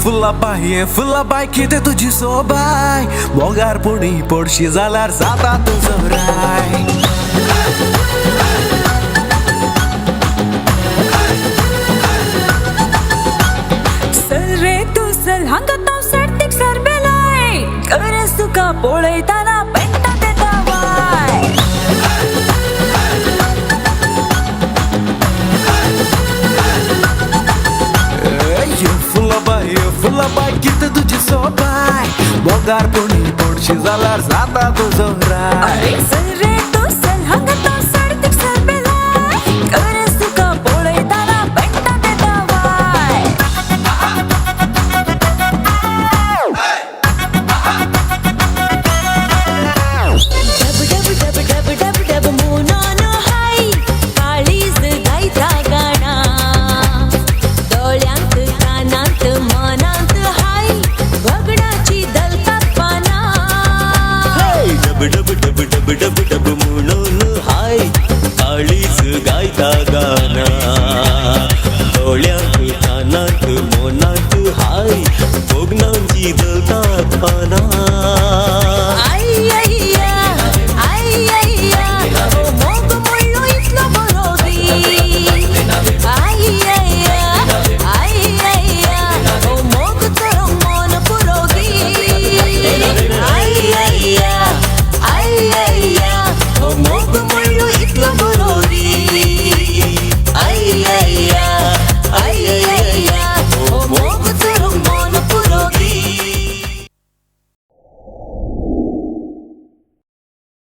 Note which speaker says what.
Speaker 1: फुला बाय कितें तुजी सोबाय मोगार पुणी पडशी जाल्यार जाता तुजो राय
Speaker 2: चल रे तू चल हांगा तो सर्तीक सरबेलाय खरेंच तुका पळयताना पेंटा देता वाय
Speaker 1: फुला बाय कितें तुजी सोबाय मोगार पुणी पडशी जाल्यार जाता तुजो राय
Speaker 2: अरे चल रे तू चल हांगा तो सर्तीक सरबेलाय खरेंच तुका पळयताना पेंटा देता वाय डब डब डब डब डब डब मोनान हाय काळीज गायता गाणा दोळ्यांत कानांत मनांत हाय वगडाची दलतात पाना
Speaker 3: डब डब डब डब डब डब म्हणून हाय काळीज गायता गाना डोळ्यांत कानांत मोनांत हाय भोगनांची दलतात पाना